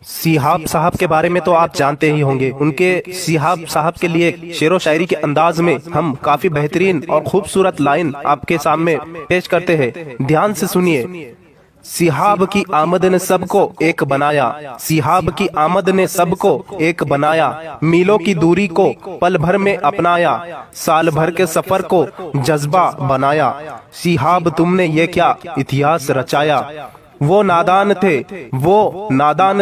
सिहाब साहब के बारे में तो आप जानते ही होंगे। उनके सिहाब साहब के लिए शेरो शायरी के अंदाज में हम काफी बेहतरीन और खूबसूरत लाइन आपके सामने पेश करते हैं। ध्यान से सुनिए। सिहाब की आमद ने सबको एक बनाया, सिहाब की आमद ने सबको एक बनाया, मीलों की दूरी को पल भर में अपनाया, साल भर के सफर को जज्बा बनाया। सिहाब तुमने ये क्या इतिहास रचाया। वो नादान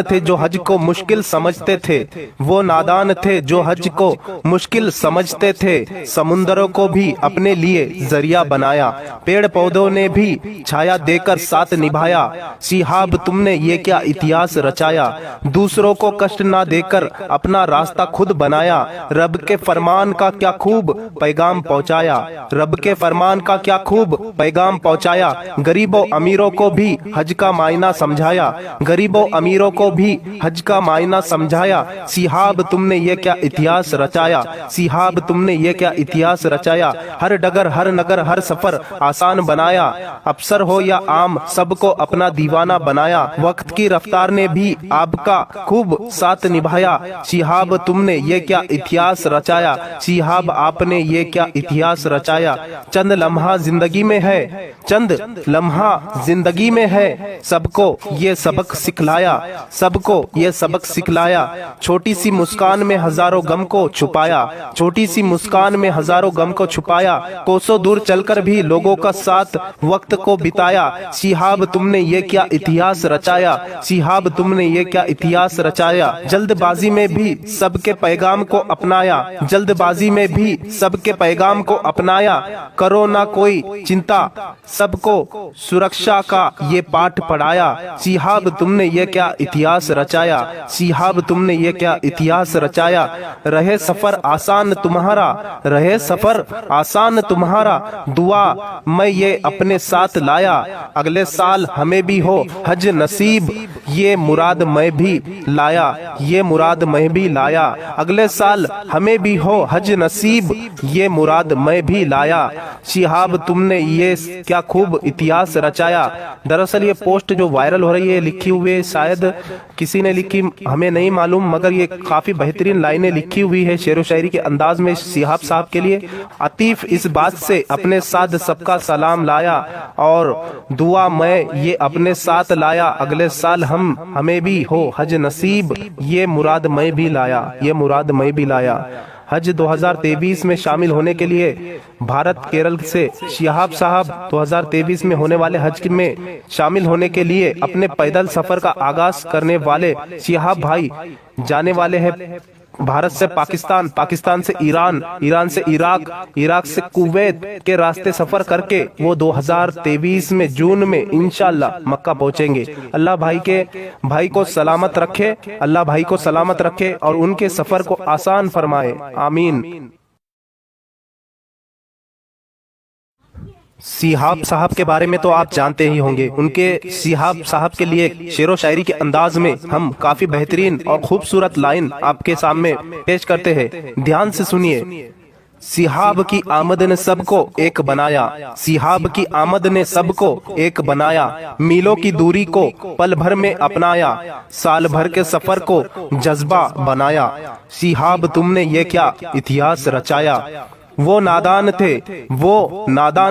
थे जो हज को मुश्किल समझते थे, वो नादान थे जो हज को मुश्किल समझते थे। समुंदरों को भी अपने लिए जरिया बनाया, पेड़ पौधों ने भी छाया देकर साथ निभाया। सिहाब तुमने ये क्या इतिहास रचाया। दूसरों को कष्ट ना देकर अपना रास्ता खुद बनाया, रब के फरमान का क्या खूब पैगाम पहुंचाया, रब के फरमान का क्या खूब पैगाम पहुंचाया। गरीबों अमीरों को भी हज का मायना समझाया, गरीबों अमीरों को भी हज का मायना समझाया। सिहाब तुमने ये क्या इतिहास रचाया, सिहाब तुमने ये क्या इतिहास रचाया। हर डगर हर नगर हर सफर आसान बनाया, अफसर हो या आम सबको अपना दीवाना बनाया। वक्त की रफ्तार ने भी आपका खूब साथ निभाया। सिहाब तुमने ये क्या इतिहास रचाया, सिहाब आपने ये क्या इतिहास रचाया। चंद लम्हा जिंदगी में है, चंद लम्हा जिंदगी में है, सबको ये सबक सिखलाया, सबको ये सबक सिखलाया। छोटी सी मुस्कान में हजारों गम को छुपाया, छोटी सी मुस्कान में हजारों गम को छुपाया। कोसों दूर चलकर भी लोगों का साथ वक्त को बिताया। सिहाब तुमने ये क्या इतिहास रचाया, सिहाब तुमने ये क्या इतिहास रचाया। जल्दबाजी में भी सबके पैगाम को अपनाया, जल्दबाजी में भी सबके पैगाम को अपनाया। करो ना कोई चिंता, सबको सुरक्षा का ये पाठ पढ़ाया। सिहाब तुमने ये क्या इतिहास रचाया, सिहाब तुमने ये क्या इतिहास रचाया। रहे सफर आसान तुम्हारा, रहे सफर आसान तुम्हारा, दुआ मैं ये अपने साथ लाया। अगले साल हमें भी हो हज नसीब, ये मुराद मैं भी लाया, ये मुराद मैं भी लाया। अगले साल हमें भी हो हज नसीब, ये मुराद मैं भी लाया। सिहाब तुमने ये क्या खूब इतिहास रचाया। दरअसल ये पोस्ट जो वायरल हो रही है लिखी हुई शायद किसी ने लिखी, हमें नहीं मालूम, मगर ये काफी बेहतरीन लाइनें लिखी हुई है शेरो शायरी के अंदाज में सिहाब साहब के लिए। अतीफ इस बात से अपने साथ सबका सलाम लाया और दुआ मैं ये अपने साथ लाया। अगले साल हमें भी हो हज नसीब, ये मुराद मैं भी लाया, ये मुराद मैं भी लाया। हज 2023 में शामिल होने के लिए भारत केरल से सिहाब साहब 2023 में होने वाले हज में शामिल होने के लिए अपने पैदल सफर का आगाज करने वाले सिहाब भाई जाने वाले हैं भारत से पाकिस्तान, पाकिस्तान से ईरान, ईरान से इराक, इराक से कुवैत के रास्ते सफर करके वो 2023 में जून में इंशाल्लाह मक्का पहुंचेंगे। अल्लाह भाई को सलामत रखे, अल्लाह भाई को सलामत रखे और उनके सफर को आसान फरमाए, आमीन। सिहाब साहब के बारे में तो आप जानते ही होंगे। उनके सिहाब साहब के लिए शेरो शायरी के अंदाज में हम काफी बेहतरीन और खूबसूरत लाइन आपके सामने पेश करते हैं। ध्यान से सुनिए। सिहाब की आमद ने सबको एक बनाया, सिहाब की आमद ने सबको एक बनाया, मीलों की दूरी को पल भर में अपनाया, साल भर के सफर को जज्बा बनाया। सिहाब तुमने ये क्या इतिहास रचाया। वो नादान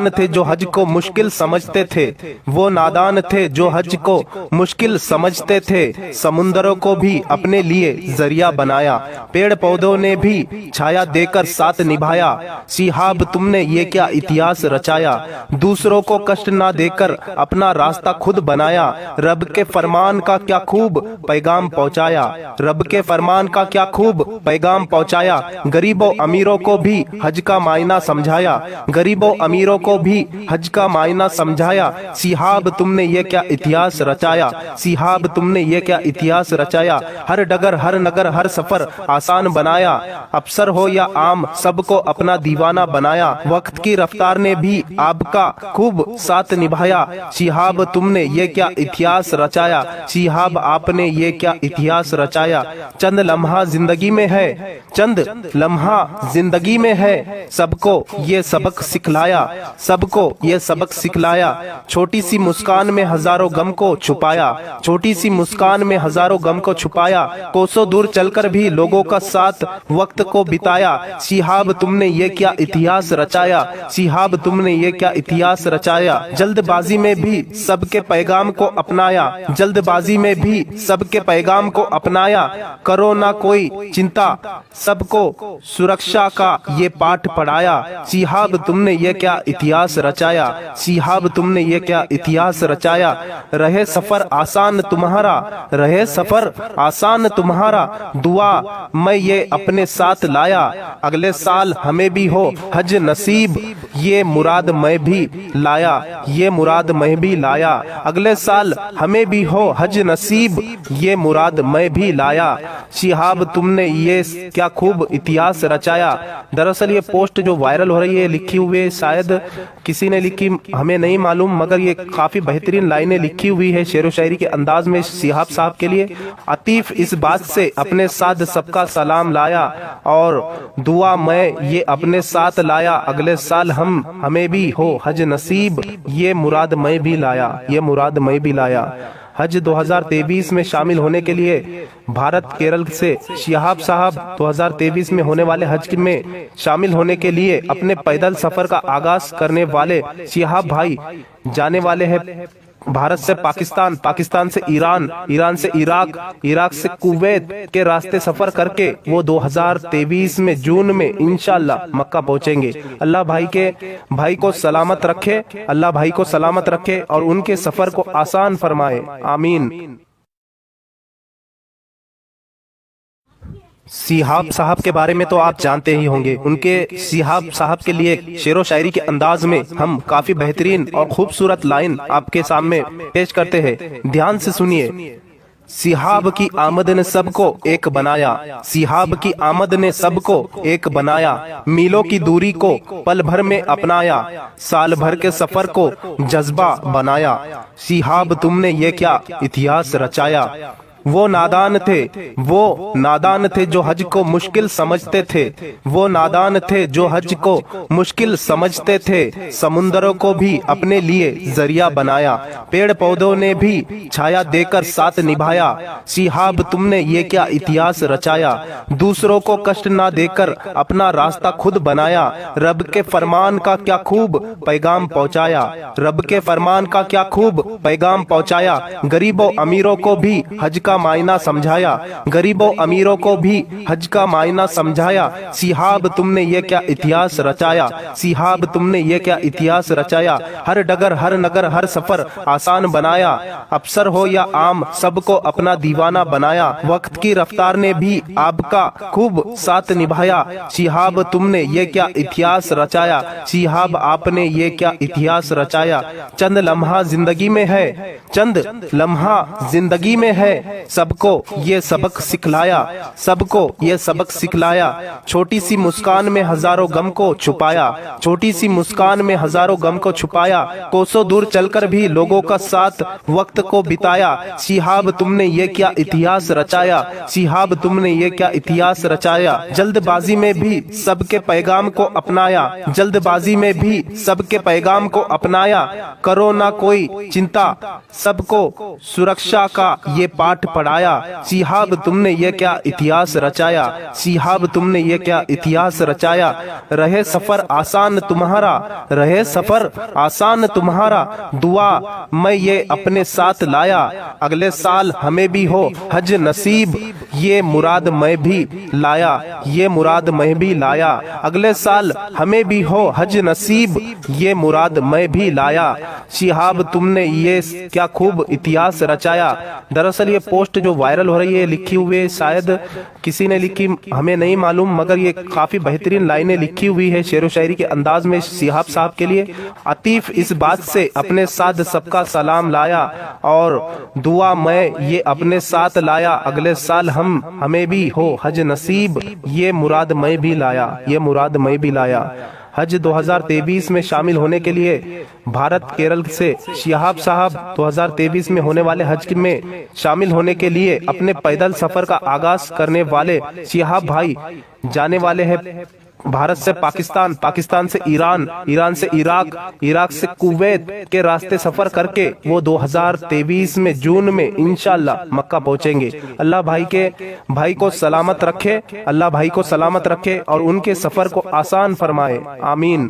थे जो हज को मुश्किल समझते थे, वो नादान थे जो हज को मुश्किल समझते थे। समुंदरों को भी अपने लिए जरिया बनाया, पेड़ पौधों ने भी छाया देकर साथ निभाया। सिहाब तुमने ये क्या इतिहास रचाया। दूसरों को कष्ट ना देकर अपना रास्ता खुद बनाया, रब के फरमान का क्या खूब पैगाम पहुंचाया, रब के फरमान का क्या खूब पैगाम पहुंचाया। गरीबों अमीरों को भी हज का मायना समझाया, गरीबों अमीरों को भी हज का मायना समझाया। सिहाब तुमने ये क्या इतिहास रचाया, सिहाब तुमने ये क्या इतिहास रचाया। हर डगर हर नगर हर सफर आसान बनाया, अफसर हो या आम सबको अपना दीवाना बनाया। वक्त की रफ्तार ने भी आपका खूब साथ निभाया। सिहाब तुमने ये क्या इतिहास रचाया, सिहाब आपने ये क्या इतिहास रचाया। चंद लम्हा जिंदगी में है, चंद लम्हा जिंदगी में है, सबको ये सबक सिखलाया, सबको ये सबक सिखलाया। छोटी सी मुस्कान में हजारों गम को छुपाया, छोटी सी मुस्कान में हजारों गम को छुपाया। कोसों दूर चलकर भी लोगों का साथ वक्त को बिताया। शिहाब तुमने ये क्या इतिहास रचाया, शिहाब तुमने ये क्या इतिहास रचाया। जल्दबाजी में भी सबके पैगाम को अपनाया, जल्दबाजी में भी सबके पैगाम को अपनाया। करो ना कोई चिंता, सबको सुरक्षा का ये पाठ पढ़ाया। शिहाब तुमने ये क्या इतिहास रचाया, शिहाब तुमने ये क्या इतिहास रचाया। रहे सफर आसान तुम्हारा, रहे सफर आसान तुम्हारा। दुआ मैं ये अपने साथ लाया, अगले साल हमें भी हो हज नसीब। ये मुराद मैं भी लाया, ये मुराद मैं भी लाया। अगले साल हमें भी हो हज नसीब, ये मुराद मैं भी लाया। शिहाब तुमने ये क्या खूब इतिहास रचाया। दरअसल ये पोस्ट जो वायरल हो रही है लिखी हुई शायद किसी ने लिखी, हमें नहीं मालूम, मगर ये काफी बेहतरीन लाइनें लिखी हुई है शेरो शायरी के अंदाज में शिहाब साहब के लिए। अतीफ इस बात से अपने साथ सबका सलाम लाया और दुआ मैं ये अपने साथ लाया। अगले साल हमें भी हो हज नसीब, ये मुराद मैं भी लाया, ये मुराद मैं भी लाया। हज 2023 में शामिल होने के लिए भारत केरल से शिहाब साहब 2023 में होने वाले हज में शामिल होने के लिए अपने पैदल सफर का आगाज करने वाले शिहाब भाई जाने वाले हैं भारत से पाकिस्तान, पाकिस्तान से ईरान, ईरान से इराक, इराक से कुवैत के रास्ते सफर करके वो 2023 में जून में इंशाल्लाह मक्का पहुंचेंगे। अल्लाह भाई को सलामत रखे, अल्लाह भाई को सलामत रखे और उनके सफर को आसान फरमाए, आमीन। शिहाब साहब के बारे में तो आप जानते ही होंगे। उनके शिहाब साहब के लिए शेरो शायरी के अंदाज में हम काफी बेहतरीन और खूबसूरत लाइन आपके सामने पेश करते हैं, ध्यान से सुनिए। शिहाब की आमद ने सबको एक बनाया, शिहाब की आमद ने सबको एक बनाया। मीलों की दूरी को पल भर में अपनाया, साल भर के सफर को जज्बा बनाया। शिहाब तुमने ये क्या इतिहास रचाया। वो नादान थे जो हज को मुश्किल समझते थे, वो नादान थे जो हज को मुश्किल समझते थे। समुंदरों को भी अपने लिए जरिया बनाया, पेड़ पौधों ने भी छाया देकर साथ निभाया। शिहाब तुमने ये क्या इतिहास रचाया। दूसरों को कष्ट ना देकर अपना रास्ता खुद बनाया। रब के फरमान का क्या खूब पैगाम पहुंचाया, रब के फरमान का क्या खूब पैगाम पहुंचाया। गरीबों अमीरों को भी हज का मायना समझाया, गरीबों अमीरों को भी हज का मायना समझाया। शिहाब तुमने ये क्या इतिहास रचाया, शिहाब तुमने ये क्या इतिहास रचाया। हर डगर हर नगर हर सफर आसान बनाया, अफसर हो या आम सबको अपना दीवाना बनाया। वक्त की रफ्तार ने भी आपका खूब साथ निभाया। शिहाब तुमने ये क्या इतिहास रचाया, शिहाब आपने ये क्या इतिहास रचाया। चंद लम्हा जिंदगी में है, चंद लम्हा जिंदगी में है, सबको ये सबक सिखलाया, सबको ये सबक सिखलाया। छोटी सी मुस्कान में हजारों गम को छुपाया, छोटी सी मुस्कान में हजारों गम को छुपाया। कोसों दूर चलकर भी लोगों का साथ वक्त को बिताया। शिहाब तुमने ये क्या इतिहास रचाया, शिहाब तुमने ये क्या इतिहास रचाया। जल्दबाजी में भी सबके पैगाम को अपनाया, जल्दबाजी में भी सबके पैगाम को अपनाया। करो ना कोई चिंता, सबको सुरक्षा का ये पाठ पढ़ाया। शिहाब तुमने ये क्या इतिहास रचाया, शिहाब तुमने ये क्या इतिहास रचाया। रहे सफर आसान तुम्हारा, रहे सफर आसान तुम्हारा। दुआ मैं ये अपने साथ लाया, अगले साल हमें भी हो हज नसीब। ये मुराद मैं भी लाया, ये मुराद मैं भी लाया। अगले साल हमें भी हो हज नसीब, ये मुराद मैं भी लाया। शिहाब तुमने ये क्या खूब इतिहास रचाया। दरअसल ये पोस्ट जो वायरल हो रही है लिखी हुई शायद किसी ने लिखी, हमें नहीं मालूम, मगर ये काफी बेहतरीन लाइनें लिखी हुई है शेरो शायरी के अंदाज में शिहाब साहब के लिए। अतीफ इस बात से अपने साथ सबका सलाम लाया और दुआ मैं ये अपने साथ लाया। अगले साल हमें भी हो हज नसीब, ये मुराद मैं भी लाया, ये मुराद मैं भी लाया। हज 2023 में शामिल होने के लिए भारत केरल से शिहाब साहब 2023 में होने वाले हज में शामिल होने के लिए अपने पैदल सफर का आगाज करने वाले शिहाब भाई जाने वाले हैं भारत से पाकिस्तान, पाकिस्तान से ईरान, ईरान से इराक, इराक से कुवैत के रास्ते सफर करके वो 2023 में जून में इंशाल्लाह मक्का पहुंचेंगे। अल्लाह भाई को सलामत रखे, अल्लाह भाई को सलामत रखे और उनके सफर को आसान फरमाए। आमीन।